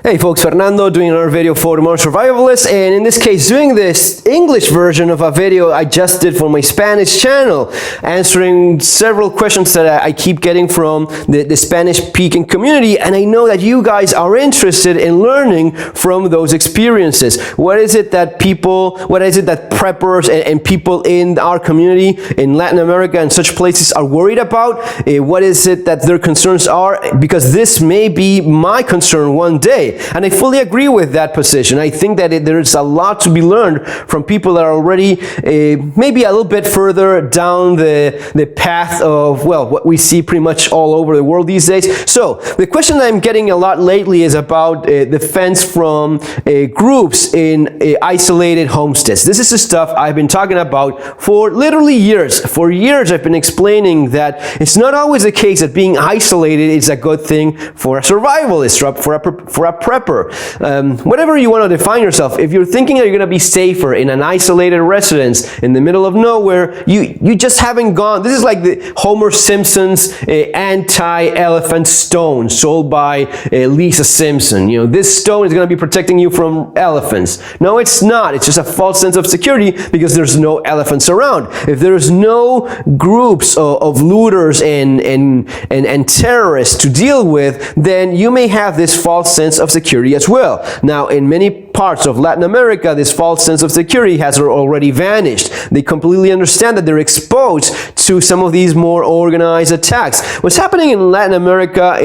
Hey folks, Fernando doing another video for the Modern Survivalist, and in this case doing this English version of a video I just did for my Spanish channel, answering several questions that I keep getting from the Spanish-speaking community, and I know that you guys are interested in learning from those experiences. What is it that preppers and people in our community in Latin America and such places are worried about? What is it that their concerns are? Because this may be my concern one day. And I fully agree with that position. I think that there's a lot to be learned from people that are already maybe a little bit further down the path of, well, what we see pretty much all over the world these days. So the question that I'm getting a lot lately is about defense from groups in isolated homesteads. This is the stuff I've been talking about for literally years. For years I've been explaining that it's not always the case that being isolated is a good thing for a survivalist, for a prepper. Whatever you want to define yourself, if you're thinking that you're going to be safer in an isolated residence in the middle of nowhere, you just haven't gone. This is like the Homer Simpson's anti-elephant stone sold by Lisa Simpson. You know, this stone is going to be protecting you from elephants. No, it's not. It's just a false sense of security because there's no elephants around. If there's no groups of looters and terrorists to deal with, then you may have this false sense of security as well. Now, in many parts of Latin America, this false sense of security has already vanished. They completely understand that they're exposed to some of these more organized attacks. What's happening in Latin America,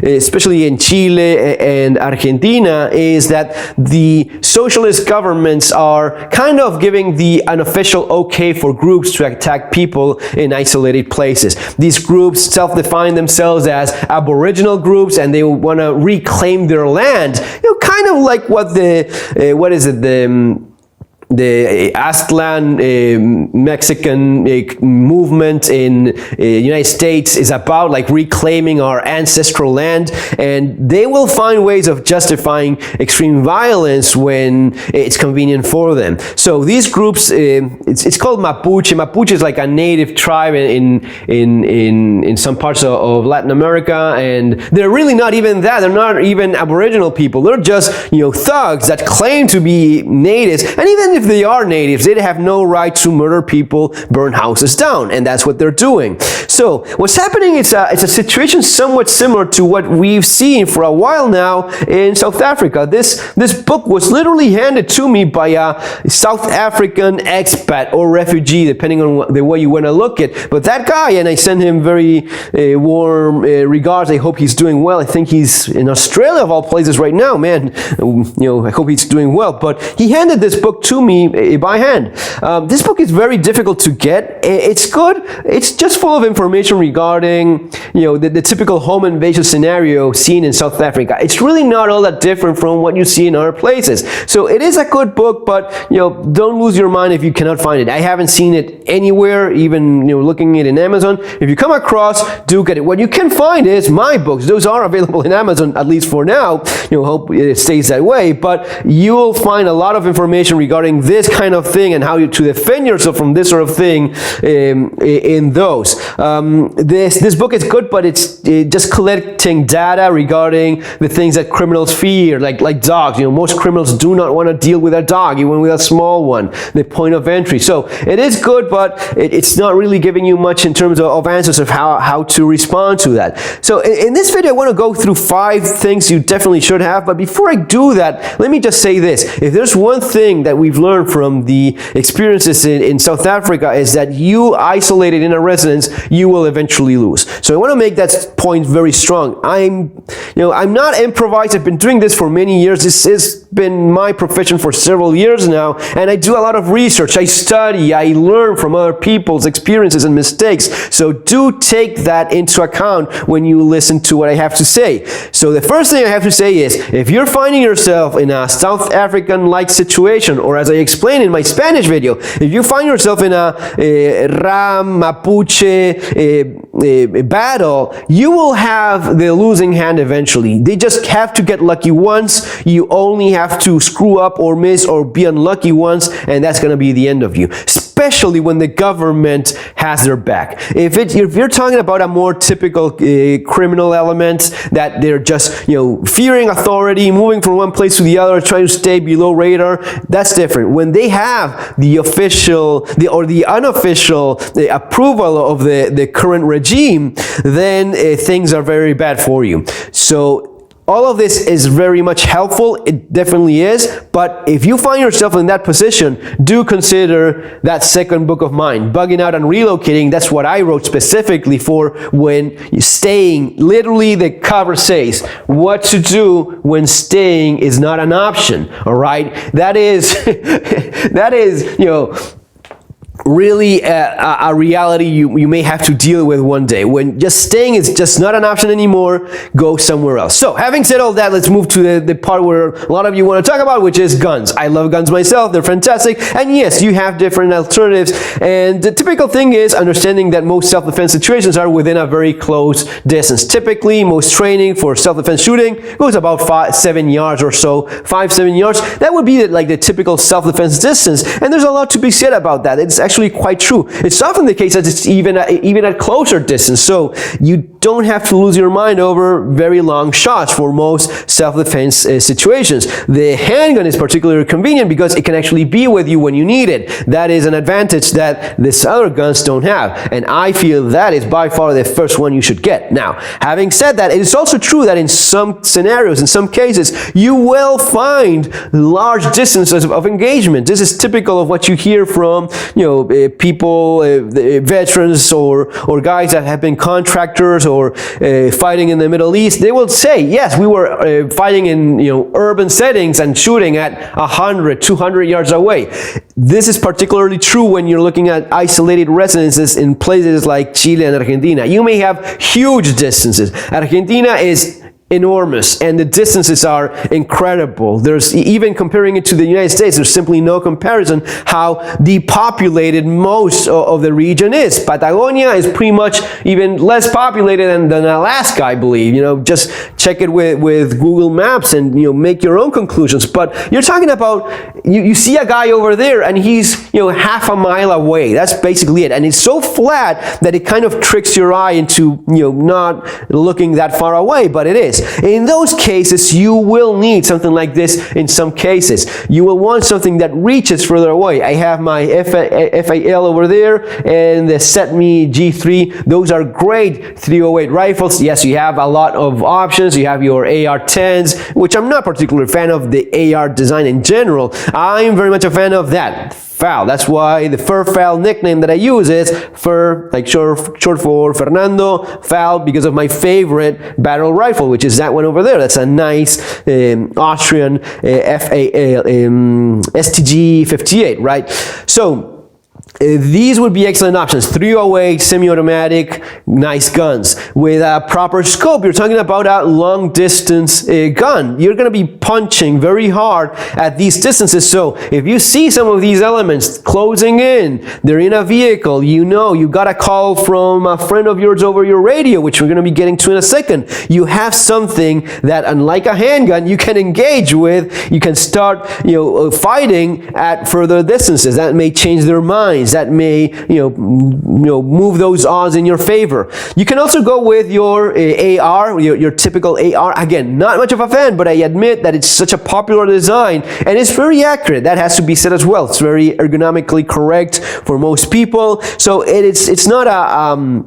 especially in Chile and Argentina, is that the socialist governments are kind of giving the unofficial okay for groups to attack people in isolated places. These groups self-define themselves as aboriginal groups, and they want to reclaim their land. You know, kind of like what the Aztlan Mexican movement in United States is about, like reclaiming our ancestral land, and they will find ways of justifying extreme violence when it's convenient for them. So these groups, it's called Mapuche. Mapuche is like a native tribe in some parts of Latin America, and they're really not even that. They're not even Aboriginal people. They're just, you know, thugs that claim to be natives, and even if they are natives, they have no right to murder people, burn houses down, and that's what they're doing. So what's happening is it's a situation somewhat similar to what we've seen for a while now in South Africa. This book was literally handed to me by a South African expat or refugee, depending on the way you want to look at it. But that guy, and I send him very warm regards. I hope he's doing well. I think he's in Australia of all places right now, man. You know, I hope he's doing well. But he handed this book to me by hand. This book is very difficult to get. It's good. It's just full of information regarding, you know, the typical home invasion scenario seen in South Africa. It's really not all that different from what you see in other places. So it is a good book, but, you know, don't lose your mind if you cannot find it. I haven't seen it anywhere, even, you know, looking at it in Amazon. If you come across, do get it. What you can find is my books. Those are available in Amazon, at least for now. You know, hope it stays that way. But you will find a lot of information regarding this kind of thing and how to defend yourself from this sort of thing in those. This book is good, but it's just collecting data regarding the things that criminals fear, like dogs. You know, most criminals do not want to deal with a dog, even with a small one. The point of entry. So it is good, but it's not really giving you much in terms of answers of how to respond to that. So in this video, I want to go through 5 things you definitely should have. But before I do that, let me just say this: if there's one thing that we've learned from the experiences in South Africa, is that you isolated in a residence, you will eventually lose. So I want to make that point very strong. I'm not improvised. I've been doing this for many years. This has been my profession for several years now, and I do a lot of research. I study, I learn from other people's experiences and mistakes. So do take that into account when you listen to what I have to say. So the first thing I have to say is, if you're finding yourself in a South African-like situation, or as I explained in my Spanish video, if you find yourself in a Ram Mapuche battle, you will have the losing hand eventually. eventually. They just have to get lucky once. You only have to screw up or miss or be unlucky once, and that's going to be the end of you. Especially when the government has their back. If you're talking about a more typical criminal element that they're just, fearing authority, moving from one place to the other, trying to stay below radar, that's different. When they have the official or the unofficial approval of the current regime, then things are very bad for you. So all of this is very much helpful. It definitely is. But if you find yourself in that position, do consider that second book of mine, Bugging Out and Relocating. That's what I wrote specifically for when you're staying. Literally, the cover says what to do when staying is not an option. All right, that is really a reality you may have to deal with one day. When just staying is just not an option anymore, go somewhere else. So having said all that, let's move to the part where a lot of you want to talk about, which is guns. I love guns myself. They're fantastic. And yes, you have different alternatives. And the typical thing is understanding that most self-defense situations are within a very close distance. Typically, most training for self-defense shooting goes about 5-7 yards or so. 5-7 yards. That would be like the typical self-defense distance. And there's a lot to be said about that. It's actually quite true. It's often the case that it's even at closer distance, so you don't have to lose your mind over very long shots for most self-defense situations. The handgun is particularly convenient because it can actually be with you when you need it. That is an advantage that these other guns don't have, and I feel that is by far the first one you should get. Now, having said that, it is also true that in some scenarios, in some cases, you will find large distances of engagement. This is typical of what you hear from, people, veterans or guys that have been contractors or fighting in the Middle East. They will say, yes, we were fighting in urban settings and shooting at 100, 200 yards away. This is particularly true when you're looking at isolated residences in places like Chile and Argentina. You may have huge distances. Argentina is enormous, and the distances are incredible. There's, even comparing it to the United States, there's simply no comparison how depopulated most of the region is. Patagonia is pretty much even less populated than Alaska, I believe. Just check it with Google Maps and make your own conclusions. But you're talking about, you see a guy over there and he's half a mile away. That's basically it, and it's so flat that it kind of tricks your eye into not looking that far away, but it is. In those cases, you will need something like this. In some cases, you will want something that reaches further away. I have my FAL over there and the SetMe G3. Those are great 308 rifles. Yes, you have a lot of options. You have your AR-10s, which I'm not particularly a fan of the AR design in general. I'm very much a fan of that FAL. That's why the FAL nickname that I use is FUR, like short for Fernando FAL, because of my favorite battle rifle, which is that one over there. That's a nice Austrian STG 58, right? So these would be excellent options. 308, semi-automatic, nice guns. With a proper scope, you're talking about a long distance gun. You're going to be punching very hard at these distances. So if you see some of these elements closing in, they're in a vehicle, you got a call from a friend of yours over your radio, which we're going to be getting to in a second. You have something that, unlike a handgun, you can engage with. You can start, fighting at further distances. That may change their minds. That may, move those odds in your favor. You can also go with your AR, your typical AR. Again, not much of a fan, but I admit that it's such a popular design, and it's very accurate. That has to be said as well. It's very ergonomically correct for most people. So it's not a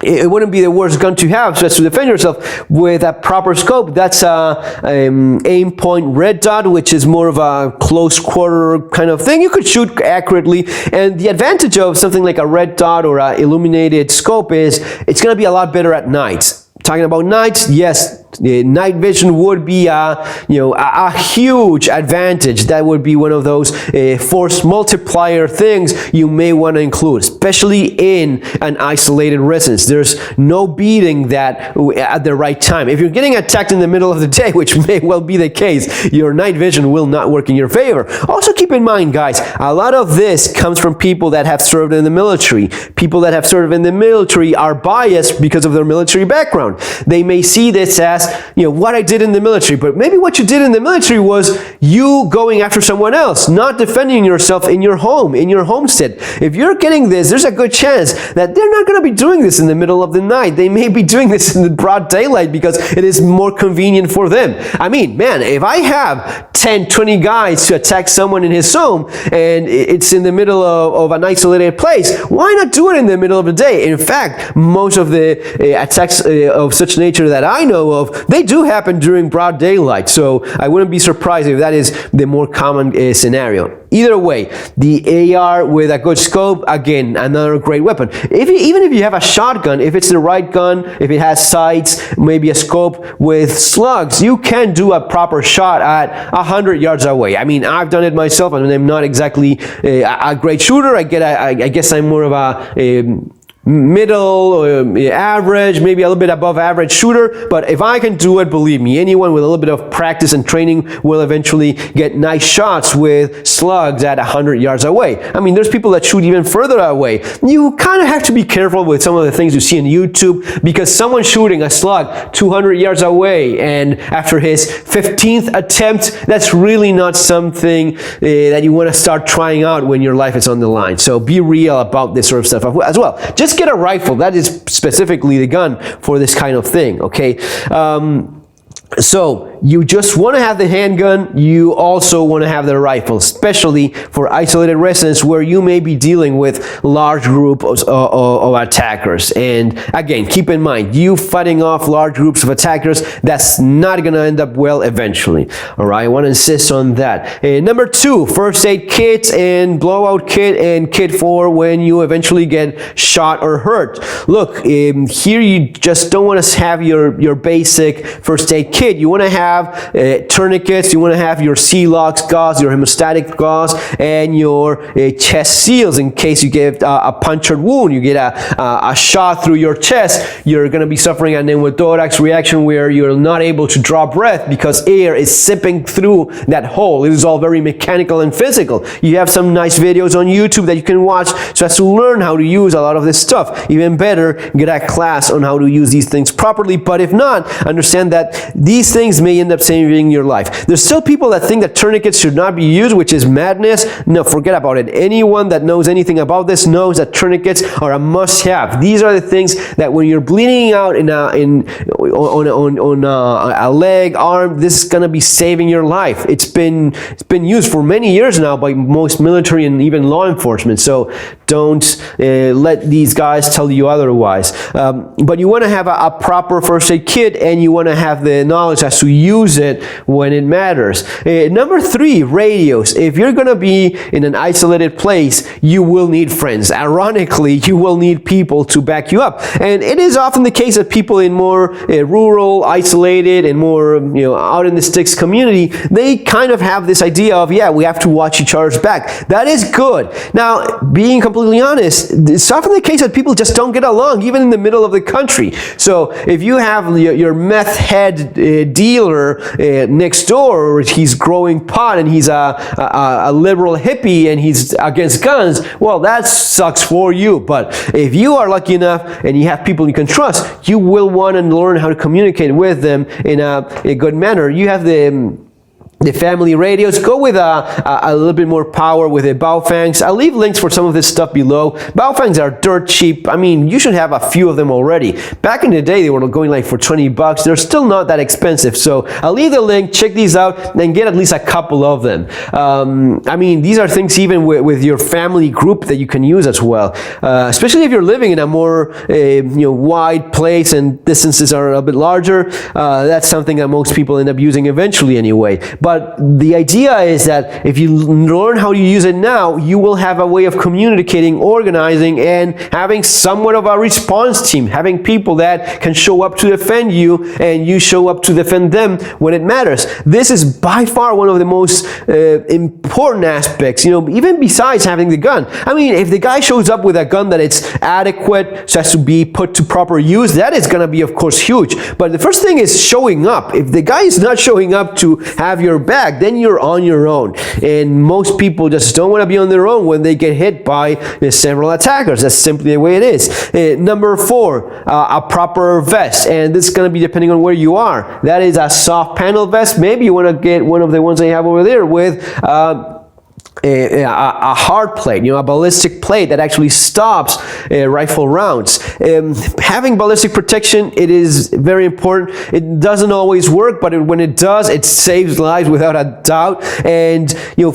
it wouldn't be the worst gun to have just to defend yourself. With a proper scope, that's a aim point red dot, which is more of a close quarter kind of thing. You could shoot accurately, and the advantage of something like a red dot or a illuminated scope is it's going to be a lot better at night. Talking about nights, yes, night vision would be a huge advantage. That would be one of those force multiplier things you may want to include, especially in an isolated residence. There's no beating that at the right time. If you're getting attacked in the middle of the day, which may well be the case, your night vision will not work in your favor. Also keep in mind, guys, a lot of this comes from people that have served in the military. People that have served in the military are biased because of their military background. They may see this as as, what I did in the military. But maybe what you did in the military was you going after someone else, not defending yourself in your home, in your homestead. If you're getting this, there's a good chance that they're not going to be doing this in the middle of the night. They may be doing this in the broad daylight because it is more convenient for them. I mean, man, if I have 10, 20 guys to attack someone in his home and it's in the middle of an isolated place, why not do it in the middle of the day? In fact, most of the attacks of such nature that I know of, they do happen during broad daylight. So I wouldn't be surprised if that is the more common scenario. Either way, the AR with a good scope, again, another great weapon. Even if you have a shotgun, if it's the right gun, if it has sights, maybe a scope with slugs, you can do a proper shot at 100 yards away. I mean, I've done it myself, and I'm not exactly a great shooter. I guess I'm more of a middle, average, maybe a little bit above average shooter, but if I can do it, believe me, anyone with a little bit of practice and training will eventually get nice shots with slugs at 100 yards away. I mean, there's people that shoot even further away. You kind of have to be careful with some of the things you see on YouTube, because someone shooting a slug 200 yards away and after his 15th attempt, that's really not something that you want to start trying out when your life is on the line. So be real about this sort of stuff as well. Just get a rifle. That is specifically the gun for this kind of thing, okay? So you just want to have the handgun, you also want to have the rifle, especially for isolated residents where you may be dealing with large groups of attackers. And again, keep in mind, you fighting off large groups of attackers, that's not going to end up well eventually. All right, I want to insist on that. Number 2, first aid kit and blowout kit and kit for when you eventually get shot or hurt. Look, here you just don't want to have your basic first aid kit. You want to have tourniquets, you want to have your C-locks gauze, your hemostatic gauze, and your chest seals in case you get a punctured wound, you get a shot through your chest, you're going to be suffering an pneumothorax reaction where you're not able to draw breath because air is sipping through that hole. It is all very mechanical and physical. You have some nice videos on YouTube that you can watch so as to learn how to use a lot of this stuff. Even better, get a class on how to use these things properly, but if not, understand that these things may end up saving your life. There's still people that think that tourniquets should not be used, which is madness. No, forget about it. Anyone that knows anything about this knows that tourniquets are a must-have. These are the things that when you're bleeding out on a leg, arm, this is gonna be saving your life. It's been used for many years now by most military and even law enforcement. So don't let these guys tell you otherwise. But you want to have a proper first aid kit, and you want to have the knowledge as to use it when it matters. Number 3, radios. If you're going to be in an isolated place, you will need friends. Ironically, you will need people to back you up. And it is often the case that people in more rural, isolated, and more out in the sticks community, they kind of have this idea of, yeah, we have to watch each other's back. That is good. Now, being completely honest, it's often the case that people just don't get along, even in the middle of the country. So if you have your meth head dealer next door, or he's growing pot and he's a liberal hippie and he's against guns, well, that sucks for you. But if you are lucky enough and you have people you can trust, you will want to learn how to communicate with them in a good manner. You have the family radios. Go with a little bit more power with the Baofangs. I'll leave links for some of this stuff below. Baofangs are dirt cheap. I mean, you should have a few of them already. Back in the day, they were going like for 20 bucks. They're still not that expensive. So I'll leave the link. Check these out and get at least a couple of them. I mean, these are things even with your family group that you can use as well. Especially if you're living in a more wide place and distances are a bit larger. That's something that most people end up using eventually anyway. But the idea is that if you learn how to use it now, you will have a way of communicating, organizing, and having somewhat of a response team, having people that can show up to defend you and you show up to defend them when it matters. This is by far one of the most important aspects, even besides having the gun. I mean, if the guy shows up with a gun that it's adequate so as to be put to proper use, that is going to be, of course, huge. But the first thing is showing up. If the guy is not showing up to have your your back, then you're on your own. And most people just don't want to be on their own when they get hit by several attackers. That's simply the way it is. Number 4, a proper vest. And this is going to be depending on where you are. That is a soft panel vest. Maybe you want to get one of the ones I have over there with a hard plate, a ballistic plate that actually stops rifle rounds. Having ballistic protection, it is very important. It doesn't always work, but when it does, it saves lives without a doubt. And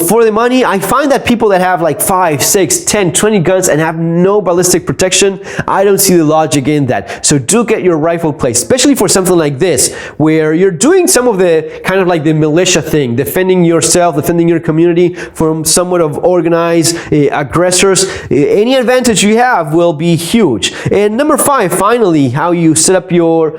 for the money, I find that people that have like 5, 6, 10, 20 guns and have no ballistic protection, I don't see the logic in that. So do get your rifle plate, especially for something like this, where you're doing some of the kind of like the militia thing, defending yourself, defending your community from somewhat of organized aggressors. Any advantage you have will be huge. And number 5, finally, how you set up your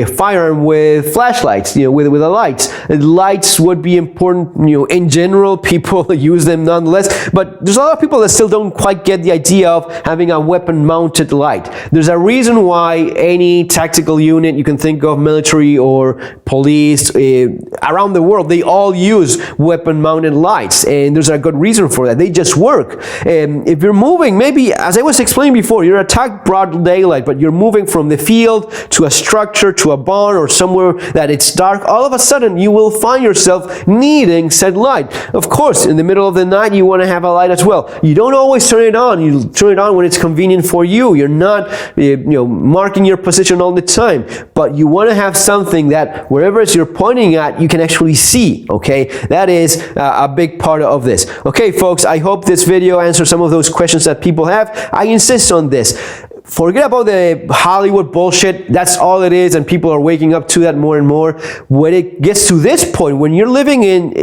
firearm with flashlights, with the lights. Lights would be important, in general. People use them nonetheless, but there's a lot of people that still don't quite get the idea of having a weapon mounted light. There's a reason why any tactical unit you can think of, military or police, around the world, they all use weapon mounted lights. And there's a good reason for that. They just work. If you're moving, maybe, as I was explaining before, you're attacked broad daylight, but you're moving from the field to a structure, to a barn, or somewhere that it's dark, all of a sudden you will find yourself needing said light. Of course, in the middle of the night, you want to have a light as well. You don't always turn it on. You turn it on when it's convenient for you. You're not marking your position all the time, but you want to have something that wherever you're pointing at, you can actually see. Okay, that is a big part of this. Okay, folks, I hope this video answers some of those questions that people have. I insist on this. Forget about the Hollywood bullshit. That's all it is, and people are waking up to that more and more. When it gets to this point, when you're living in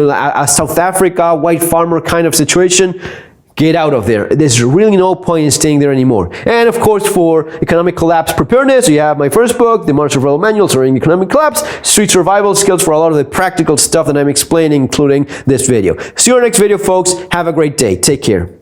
a South Africa white farmer kind of situation, get out of there. There's really no point in staying there anymore. And of course, for economic collapse preparedness, you have my first book, The Modern Survival Manual During Economic Collapse, street survival skills for a lot of the practical stuff that I'm explaining, including this video. See you in our next video, folks. Have a great day. Take care.